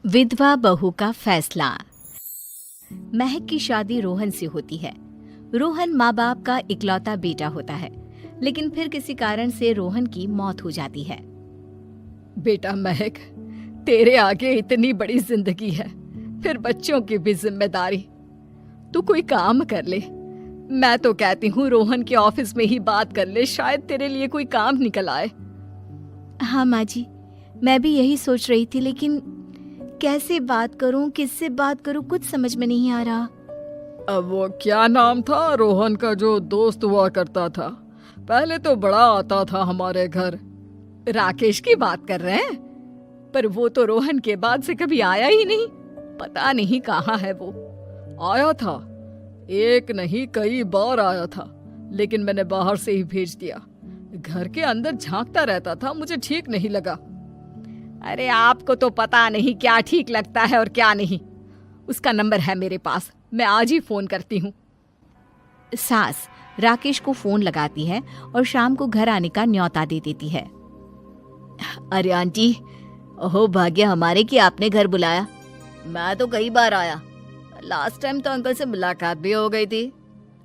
विधवा बहू का फैसला। महक की शादी रोहन से होती है। रोहन माँ बाप का इकलौता बेटा होता है, लेकिन फिर किसी कारण से रोहन की मौत हो जाती है। बेटा महक, तेरे आगे इतनी बड़ी जिंदगी है, फिर बच्चों की भी जिम्मेदारी। तू कोई काम कर ले। मैं तो कहती हूँ रोहन के ऑफिस में ही बात कर ले, शायद तेरे लिए कोई काम निकल आए। हाँ माँ जी, मैं भी यही सोच रही थी, लेकिन कैसे बात करूं, किससे बात करूं, कुछ समझ में नहीं आ रहा। अब वो क्या नाम था रोहन का जो दोस्त हुआ करता था, पहले तो बड़ा आता था हमारे घर। राकेश की बात कर रहे हैं? पर वो तो रोहन के बाद से कभी आया ही नहीं, पता नहीं कहाँ है वो। आया था, एक नहीं कई बार आया था, लेकिन मैंने बाहर से ही भेज दिया। घर के अंदर झांकता रहता था, मुझे ठीक नहीं लगा। अरे आपको तो पता नहीं क्या ठीक लगता है और क्या नहीं। उसका नंबर है मेरे पास, मैं आज ही फोन करती हूँ। सास राकेश को फोन लगाती है और शाम को घर आने का न्योता दे देती है। अरे आंटी, ओहो भाग्य हमारे कि आपने घर बुलाया। मैं तो कई बार आया, लास्ट टाइम तो अंकल से मुलाकात भी हो गई थी।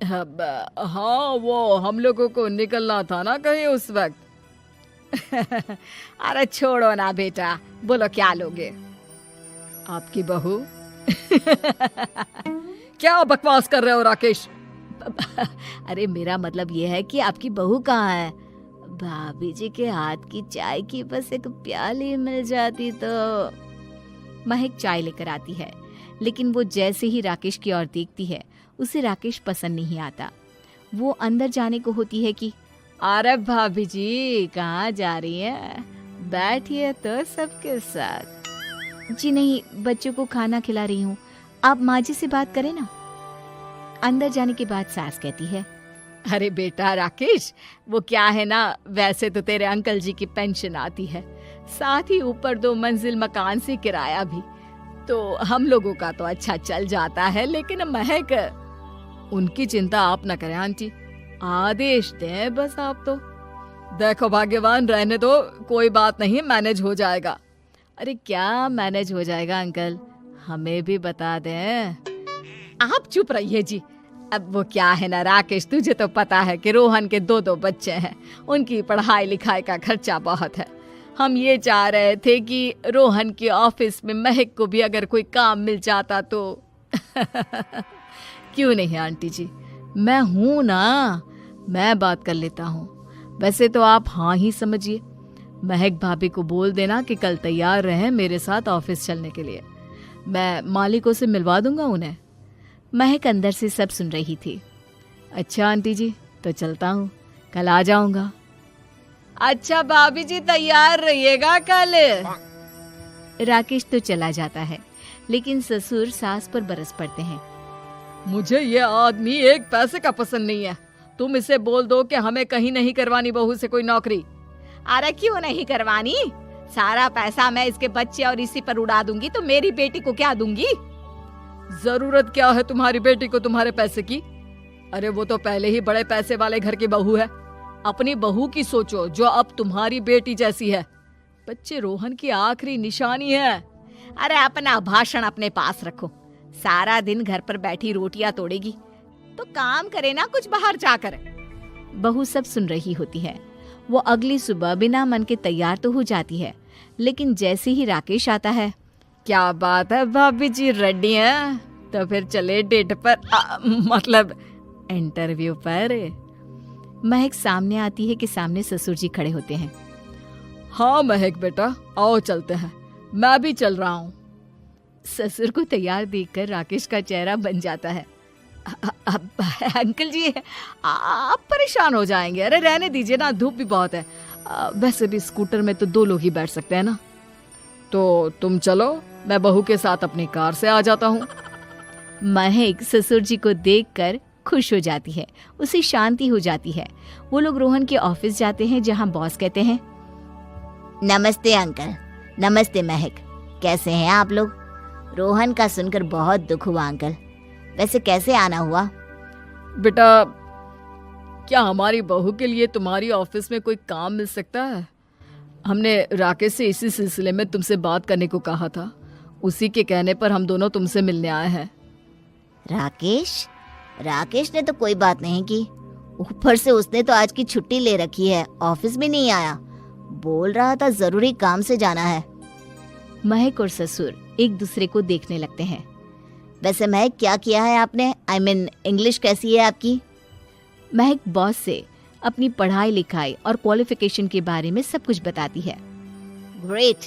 हाँ, वो हम लोगों को निकलना था ना कहीं उस वक्त। अरे छोड़ो ना बेटा, बोलो क्या लोगे? आपकी बहू। क्या बकवास कर रहे हो राकेश? अरे मेरा मतलब ये है कि आपकी बहू कहाँ है? भाभी जी के हाथ की चाय की बस एक प्याली मिल जाती तो। महक चाय लेकर आती है, लेकिन वो जैसे ही राकेश की ओर देखती है, उसे राकेश पसंद नहीं आता। वो अंदर जाने को होती है कि अरे भाभी जी कहाँ जा रही हैं? बैठिए तो सबके साथ। जी नहीं, बच्चों को खाना खिला रही हूँ, आप माँ जी से बात करें ना। अंदर जाने के बाद सास कहती है, अरे बेटा राकेश, वो क्या है ना, वैसे तो तेरे अंकल जी की पेंशन आती है, साथ ही ऊपर 2 मंजिल मकान से किराया भी, तो हम लोगों का तो अच्छा चल जाता है। लेकिन महक, उनकी चिंता आप न करें आंटी, आदेश दें बस आप तो। देखो भाग्यवान, रहने दो, कोई बात नहीं, मैनेज हो जाएगा। अरे क्या मैनेज हो जाएगा अंकल, हमें भी बता दें। आप चुप रहिए जी। अब वो क्या है ना राकेश, तुझे तो पता है कि रोहन के 2 बच्चे हैं, उनकी पढ़ाई लिखाई का खर्चा बहुत है। हम ये चाह रहे थे कि रोहन के ऑफिस में महक को भी अगर कोई काम मिल जाता तो। क्यों नहीं आंटी जी, मैं हूं ना, मैं बात कर लेता हूँ। वैसे तो आप हाँ ही समझिए। महक भाभी को बोल देना कि कल तैयार रहें मेरे साथ ऑफिस चलने के लिए। मैं मालिकों से मिलवा दूंगा उन्हें। महक अंदर से सब सुन रही थी। अच्छा आंटी जी, तो चलता हूँ, कल आ जाऊंगा। अच्छा भाभी जी, तैयार रहिएगा कल। राकेश तो चला जाता है, लेकिन ससुर सास पर बरस पड़ते हैं। मुझे ये आदमी एक पैसे का पसंद नहीं है। तुम इसे बोल दो कि हमें कहीं नहीं करवानी बहू से कोई नौकरी। अरे क्यों नहीं करवानी? सारा पैसा मैं इसके बच्चे और इसी पर उड़ा दूंगी, तो मेरी बेटी को क्या दूंगी? जरूरत क्या है तुम्हारी बेटी को तुम्हारे पैसे की? अरे वो तो पहले ही बड़े पैसे वाले घर की बहू है। अपनी बहू की सोचो जो अब तुम्हारी बेटी जैसी है। बच्चे रोहन की आखिरी निशानी है। अरे अपना भाषण अपने पास रखो। सारा दिन घर पर बैठी रोटियां तोड़ेगी, तो काम करे ना कुछ बाहर जाकर। बहू सब सुन रही होती है। वो अगली सुबह बिना मन के तैयार तो हो जाती है, लेकिन जैसे ही राकेश आता है, क्या बात है भाभी जी, रेडी हैं? तो फिर चले डेट पर, मतलब इंटरव्यू पर। महक सामने आती है कि सामने ससुर जी खड़े होते हैं। हाँ महक बेटा, आओ चलते हैं, मैं भी चल रहा हूँ। ससुर को तैयार देखकर राकेश का चेहरा बन जाता है। अंकल जी, आप परेशान हो जाएंगे। अरे रहने दीजिए ना, धूप भी बहुत है। वैसे भी स्कूटर में तो 2 लोग ही बैठ सकते हैं ना। तो तुम चलो, मैं बहू के साथ अपनी कार से आ जाता हूँ। महक ससुर जी को देखकर खुश हो जाती है, उसे शांति हो जाती है। वो लोग रोहन के ऑफिस जाते हैं, जहाँ बॉस कहते हैं, नमस्ते अंकल। नमस्ते महक, कैसे हैं आप लोग? रोहन का सुनकर बहुत दुख हुआ अंकल। वैसे कैसे आना हुआ? बेटा, क्या हमारी बहू के लिए तुम्हारी ऑफिस में कोई काम मिल सकता है? हमने राकेश से इसी सिलसिले में तुमसे बात करने को कहा था। उसी के कहने पर हम दोनों तुमसे मिलने आए हैं। राकेश ने तो कोई बात नहीं की, ऊपर से उसने तो आज की छुट्टी ले रखी है, ऑफिस भी नहीं आया, बोल रहा था जरूरी काम से जाना है। महक और ससुर एक दूसरे को देखने लगते हैं। वैसे महक क्या किया है आपने? I mean, इंग्लिश कैसी है आपकी? महक बॉस से अपनी पढ़ाई लिखाई और क्वालिफिकेशन के बारे में सब कुछ बताती है। ग्रेट,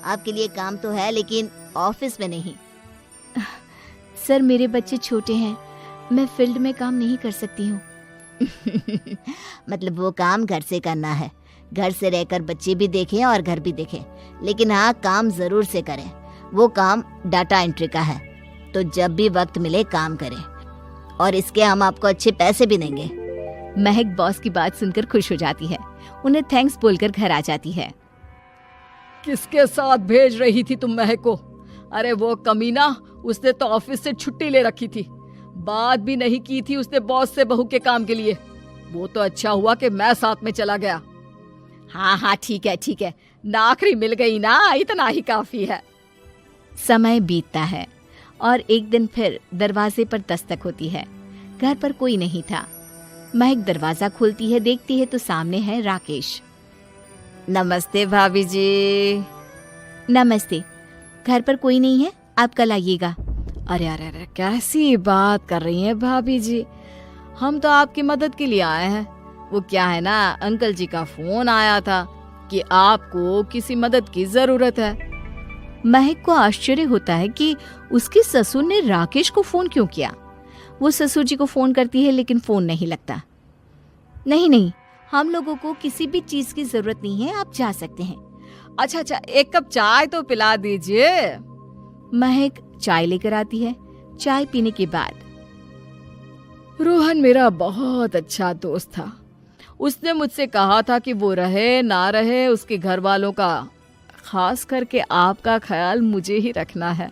आपके लिए काम तो है लेकिन ऑफिस में नहीं। सर मेरे बच्चे छोटे हैं, मैं फील्ड में काम नहीं कर सकती हूँ। मतलब वो काम घर से करना है, घर से रहकर बच्चे भी देखें और घर भी देखें, लेकिन हाँ काम जरूर से करें। वो काम डाटा एंट्री का है, तो जब भी वक्त मिले काम करें, और इसके हम आपको अच्छे पैसे भी देंगे। महक बॉस की बात सुनकर खुश हो जाती है, उन्हें थैंक्स बोलकर घर आ जाती है। किसके साथ भेज रही थी तुम महक को? अरे वो कमीना, उसने तो ऑफिस से छुट्टी ले रखी थी, बात भी नहीं की थी उसने बॉस से बहू के काम के लिए। वो तो अच्छा हुआ कि मैं साथ में चला गया। हाँ ठीक है, नौकरी मिल गई ना, इतना ही काफी है। समय बीतता है और एक दिन फिर दरवाजे पर दस्तक होती है। घर पर कोई नहीं था। महक दरवाजा खोलती है, देखती है तो सामने है राकेश। नमस्ते भाभी जी। नमस्ते, घर पर कोई नहीं है, आप कल आइएगा। अरे कैसी बात कर रही हैं भाभी जी, हम तो आपकी मदद के लिए आए हैं। वो क्या है ना, अंकल जी का फोन आया था कि आपको किसी मदद की जरूरत है। महक को आश्चर्य होता है कि उसके ससुर ने राकेश को फोन क्यों किया। वो ससुर जी को फोन करती है लेकिन फोन नहीं लगता। नहीं, हम लोगों को किसी भी चीज की जरूरत नहीं है, आप जा सकते हैं। अच्छा, एक कप चाय तो पिला दीजिए। महक चाय लेकर आती है। चाय पीने के बाद, रोहन मेरा बहुत अच्छा दोस्त था, उसने मुझसे कहा था कि वो रहे ना रहे उसके घर वालों का, खास करके आपका ख्याल मुझे ही रखना है,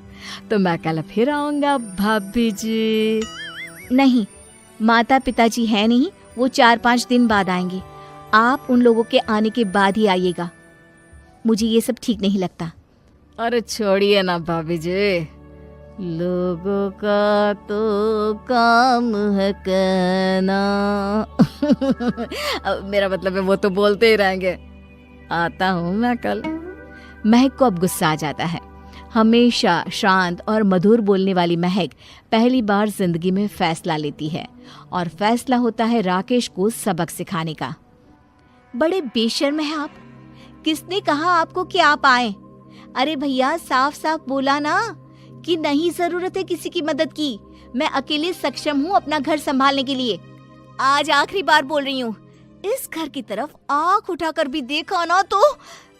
तो मैं कल फिर आऊंगा भाभी जी। नहीं, माता पिताजी है नहीं, वो 4-5 दिन बाद आएंगे, आप उन लोगों के आने के बाद ही आइएगा। मुझे ये सब ठीक नहीं लगता। अरे छोड़िए ना भाभी जी, लोगों का तो काम है कहना। मेरा मतलब है वो तो बोलते ही रहेंगे। आता हूँ मैं कल। महक को अब गुस्सा आ जाता है। हमेशा शांत और मधुर बोलने वाली महक पहली बार जिंदगी में फैसला लेती है, और फैसला होता है राकेश को सबक सिखाने का। बड़े बेशर्म हैं आप, किसने कहा आपको कि आप आए? अरे भैया, साफ साफ बोला ना कि नहीं जरूरत है किसी की मदद की, मैं अकेले सक्षम हूँ अपना घर संभालने के लिए। आज आखिरी बार बोल रही हूँ, इस घर की तरफ आंख उठाकर भी देखा ना तो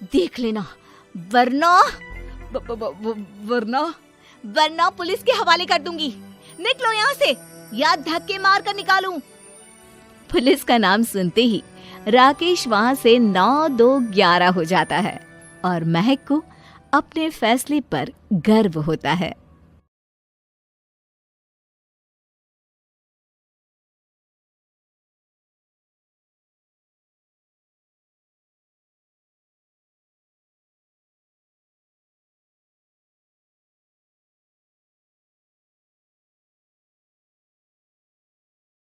देख लेना, वरना पुलिस के हवाले कर दूंगी। निकलो यहाँ से, या धक्के मार कर निकालूं। पुलिस का नाम सुनते ही राकेश वहां से 9-2-11 हो जाता है, और महक को अपने फैसले पर गर्व होता है।